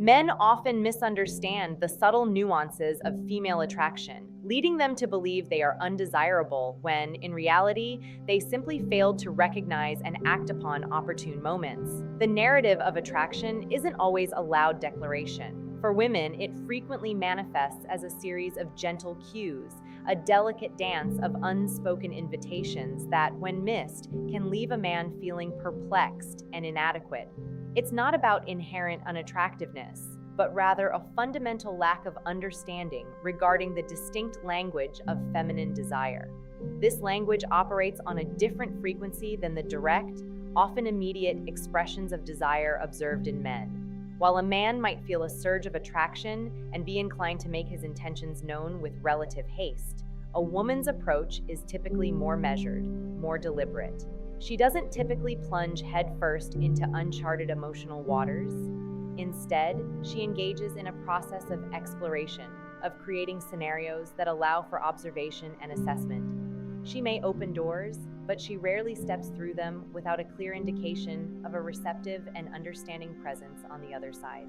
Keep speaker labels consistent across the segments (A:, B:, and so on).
A: Men often misunderstand the subtle nuances of female attraction, leading them to believe they are undesirable when, in reality, they simply failed to recognize and act upon opportune moments. The narrative of attraction isn't always a loud declaration. For women, it frequently manifests as a series of gentle cues, a delicate dance of unspoken invitations that, when missed, can leave a man feeling perplexed and inadequate. It's not about inherent unattractiveness, but rather a fundamental lack of understanding regarding the distinct language of feminine desire. This language operates on a different frequency than the direct, often immediate expressions of desire observed in men. While a man might feel a surge of attraction and be inclined to make his intentions known with relative haste, a woman's approach is typically more measured, more deliberate. She doesn't typically plunge headfirst into uncharted emotional waters. Instead, she engages in a process of exploration, of creating scenarios that allow for observation and assessment. She may open doors, but she rarely steps through them without a clear indication of a receptive and understanding presence on the other side.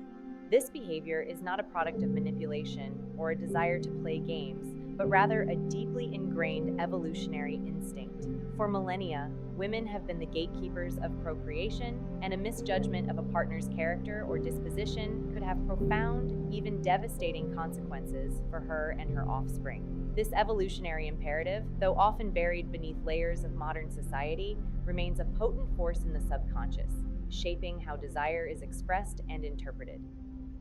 A: This behavior is not a product of manipulation or a desire to play games, but rather a deeply ingrained evolutionary instinct. For millennia, women have been the gatekeepers of procreation, and a misjudgment of a partner's character or disposition could have profound, even devastating consequences for her and her offspring. This evolutionary imperative, though often buried beneath layers of modern society, remains a potent force in the subconscious, shaping how desire is expressed and interpreted.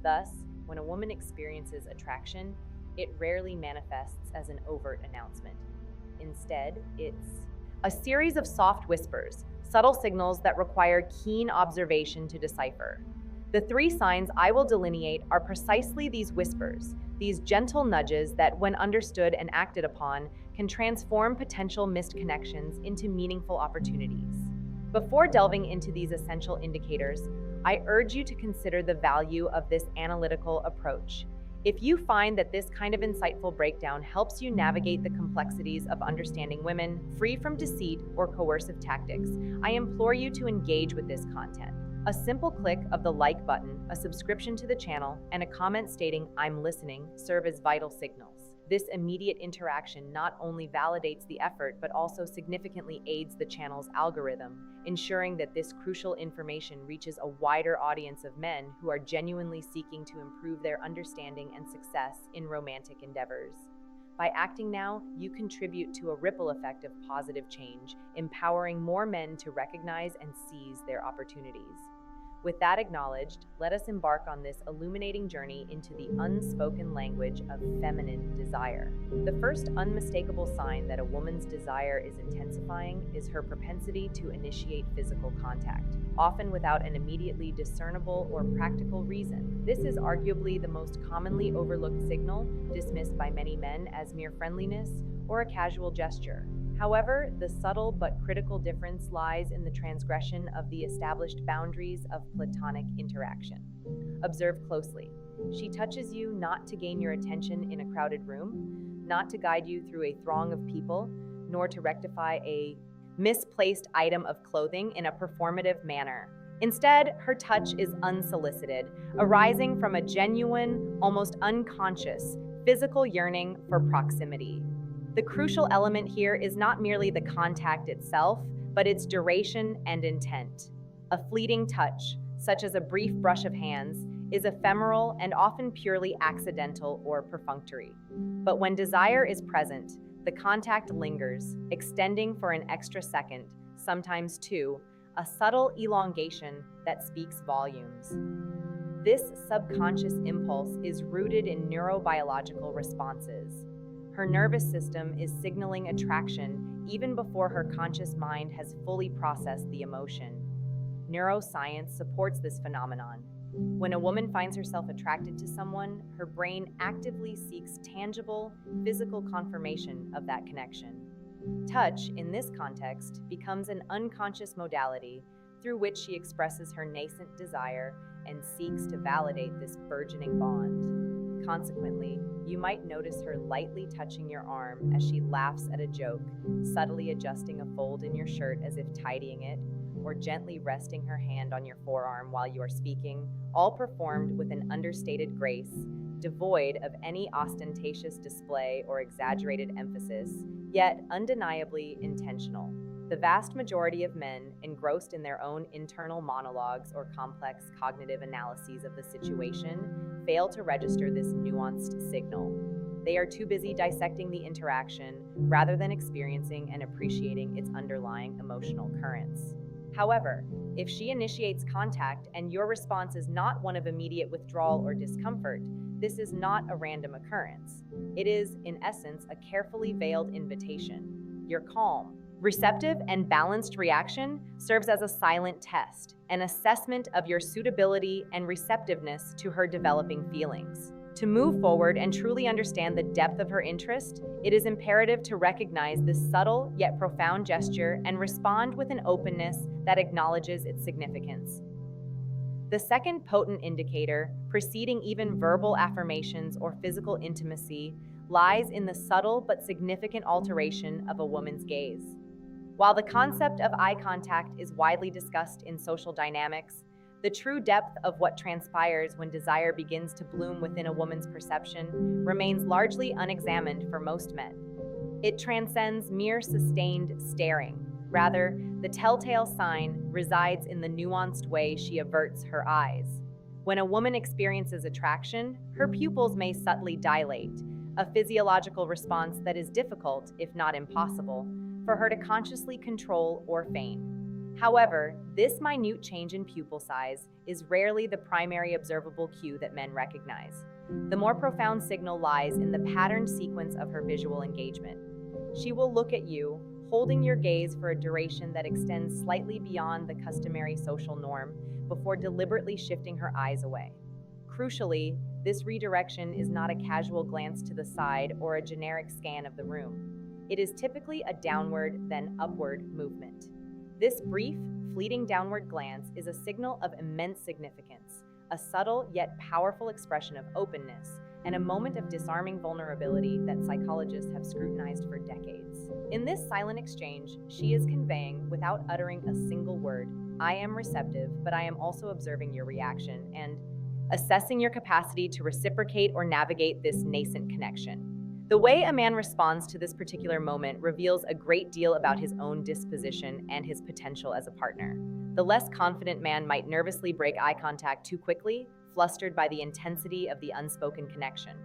A: Thus, when a woman experiences attraction, it rarely manifests as an overt announcement. Instead, it's a series of soft whispers, subtle signals that require keen observation to decipher. The three signs I will delineate are precisely these whispers, these gentle nudges that, when understood and acted upon, can transform potential missed connections into meaningful opportunities. Before delving into these essential indicators, I urge you to consider the value of this analytical approach. If you find that this kind of insightful breakdown helps you navigate the complexities of understanding women, free from deceit or coercive tactics, I implore you to engage with this content. A simple click of the like button, a subscription to the channel, and a comment stating "I'm listening" serve as vital signals. This immediate interaction not only validates the effort but also significantly aids the channel's algorithm, ensuring that this crucial information reaches a wider audience of men who are genuinely seeking to improve their understanding and success in romantic endeavors. By acting now, you contribute to a ripple effect of positive change, empowering more men to recognize and seize their opportunities. With that acknowledged, let us embark on this illuminating journey into the unspoken language of feminine desire. The first unmistakable sign that a woman's desire is intensifying is her propensity to initiate physical contact, often without an immediately discernible or practical reason. This is arguably the most commonly overlooked signal, dismissed by many men as mere friendliness or a casual gesture. However, the subtle but critical difference lies in the transgression of the established boundaries of platonic interaction. Observe closely. She touches you not to gain your attention in a crowded room, not to guide you through a throng of people, nor to rectify a misplaced item of clothing in a performative manner. Instead, her touch is unsolicited, arising from a genuine, almost unconscious, physical yearning for proximity. The crucial element here is not merely the contact itself, but its duration and intent. A fleeting touch, such as a brief brush of hands, is ephemeral and often purely accidental or perfunctory. But when desire is present, the contact lingers, extending for an extra second, sometimes two, a subtle elongation that speaks volumes. This subconscious impulse is rooted in neurobiological responses. Her nervous system is signaling attraction even before her conscious mind has fully processed the emotion. Neuroscience supports this phenomenon. When a woman finds herself attracted to someone, her brain actively seeks tangible, physical confirmation of that connection. Touch, in this context, becomes an unconscious modality through which she expresses her nascent desire and seeks to validate this burgeoning bond. Consequently, you might notice her lightly touching your arm as she laughs at a joke, subtly adjusting a fold in your shirt as if tidying it, or gently resting her hand on your forearm while you are speaking, all performed with an understated grace, devoid of any ostentatious display or exaggerated emphasis, yet undeniably intentional. The vast majority of men, engrossed in their own internal monologues or complex cognitive analyses of the situation, fail to register this nuanced signal. They are too busy dissecting the interaction rather than experiencing and appreciating its underlying emotional currents. However, if she initiates contact and your response is not one of immediate withdrawal or discomfort, this is not a random occurrence. It is, in essence, a carefully veiled invitation. Your calm, receptive, and balanced reaction serves as a silent test, an assessment of your suitability and receptiveness to her developing feelings. To move forward and truly understand the depth of her interest, it is imperative to recognize this subtle yet profound gesture and respond with an openness that acknowledges its significance. The second potent indicator, preceding even verbal affirmations or physical intimacy, lies in the subtle but significant alteration of a woman's gaze. While the concept of eye contact is widely discussed in social dynamics, the true depth of what transpires when desire begins to bloom within a woman's perception remains largely unexamined for most men. It transcends mere sustained staring. Rather, the telltale sign resides in the nuanced way she averts her eyes. When a woman experiences attraction, her pupils may subtly dilate, a physiological response that is difficult, if not impossible, for her to consciously control or feign. However, this minute change in pupil size is rarely the primary observable cue that men recognize. The more profound signal lies in the patterned sequence of her visual engagement. She will look at you, holding your gaze for a duration that extends slightly beyond the customary social norm before deliberately shifting her eyes away. Crucially, this redirection is not a casual glance to the side or a generic scan of the room. It is typically a downward, then upward movement. This brief, fleeting downward glance is a signal of immense significance, a subtle yet powerful expression of openness, and a moment of disarming vulnerability that psychologists have scrutinized for decades. In this silent exchange, she is conveying, without uttering a single word, "I am receptive, but I am also observing your reaction," and assessing your capacity to reciprocate or navigate this nascent connection. The way a man responds to this particular moment reveals a great deal about his own disposition and his potential as a partner. The less confident man might nervously break eye contact too quickly, flustered by the intensity of the unspoken connection.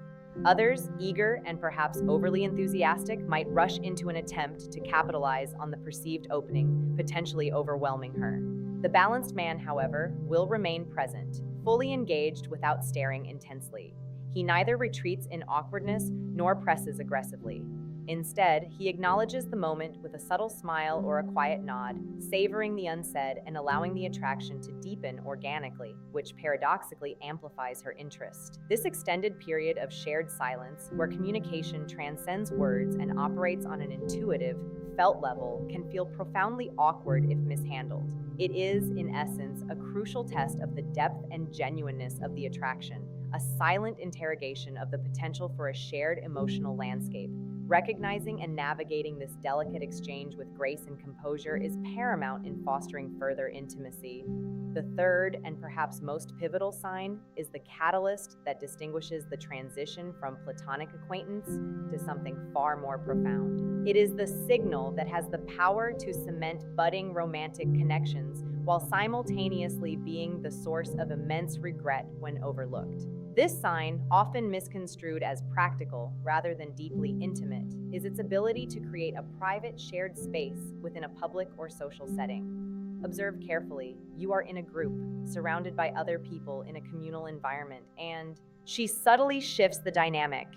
A: Others, eager and perhaps overly enthusiastic, might rush into an attempt to capitalize on the perceived opening, potentially overwhelming her. The balanced man, however, will remain present, fully engaged without staring intensely. He neither retreats in awkwardness nor presses aggressively. Instead, he acknowledges the moment with a subtle smile or a quiet nod, savoring the unsaid and allowing the attraction to deepen organically, which paradoxically amplifies her interest. This extended period of shared silence, where communication transcends words and operates on an intuitive, felt level, can feel profoundly awkward if mishandled. It is, in essence, a crucial test of the depth and genuineness of the attraction, a silent interrogation of the potential for a shared emotional landscape. Recognizing and navigating this delicate exchange with grace and composure is paramount in fostering further intimacy. The third and perhaps most pivotal sign is the catalyst that distinguishes the transition from platonic acquaintance to something far more profound. It is the signal that has the power to cement budding romantic connections while simultaneously being the source of immense regret when overlooked. This sign, often misconstrued as practical rather than deeply intimate, is its ability to create a private shared space within a public or social setting. Observe carefully. You are in a group, surrounded by other people in a communal environment, and she subtly shifts the dynamic.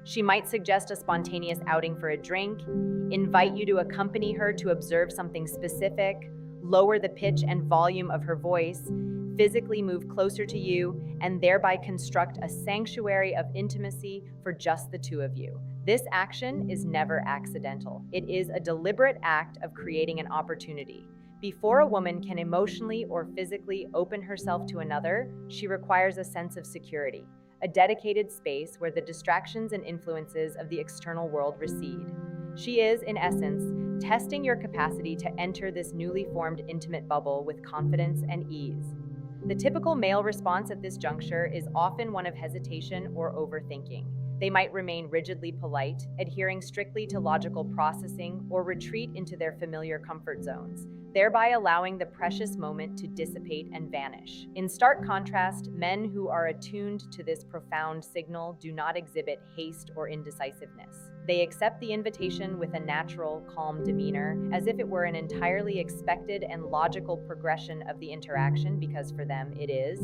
A: She might suggest a spontaneous outing for a drink, invite you to accompany her to observe something specific, lower the pitch and volume of her voice, physically move closer to you, and thereby construct a sanctuary of intimacy for just the two of you. This action is never accidental. It is a deliberate act of creating an opportunity. Before a woman can emotionally or physically open herself to another, she requires a sense of security, a dedicated space where the distractions and influences of the external world recede. She is, in essence, testing your capacity to enter this newly formed intimate bubble with confidence and ease. The typical male response at this juncture is often one of hesitation or overthinking. They might remain rigidly polite, adhering strictly to logical processing, or retreat into their familiar comfort zones, thereby allowing the precious moment to dissipate and vanish. In stark contrast, men who are attuned to this profound signal do not exhibit haste or indecisiveness. They accept the invitation with a natural, calm demeanor, as if it were an entirely expected and logical progression of the interaction, because for them it is.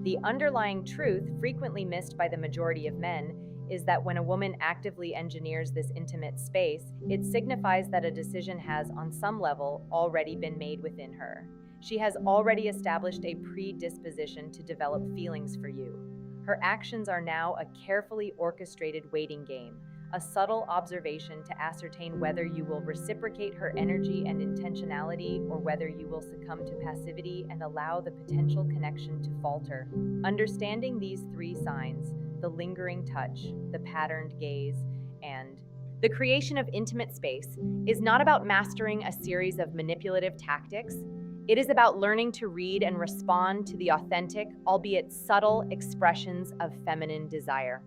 A: The underlying truth, frequently missed by the majority of men, is that when a woman actively engineers this intimate space, it signifies that a decision has, on some level, already been made within her. She has already established a predisposition to develop feelings for you. Her actions are now a carefully orchestrated waiting game, a subtle observation to ascertain whether you will reciprocate her energy and intentionality, or whether you will succumb to passivity and allow the potential connection to falter. Understanding these three signs, the lingering touch, the patterned gaze, and the creation of intimate space, is not about mastering a series of manipulative tactics. It is about learning to read and respond to the authentic, albeit subtle, expressions of feminine desire.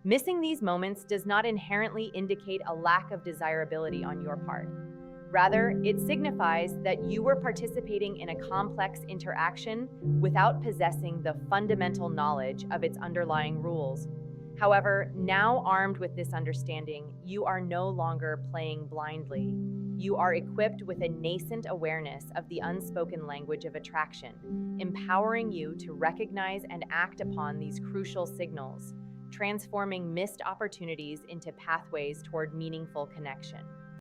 A: Missing these moments does not inherently indicate a lack of desirability on your part. Rather, it signifies that you were participating in a complex interaction without possessing the fundamental knowledge of its underlying rules. However, now armed with this understanding, you are no longer playing blindly. You are equipped with a nascent awareness of the unspoken language of attraction, empowering you to recognize and act upon these crucial signals, transforming missed opportunities into pathways toward meaningful connection.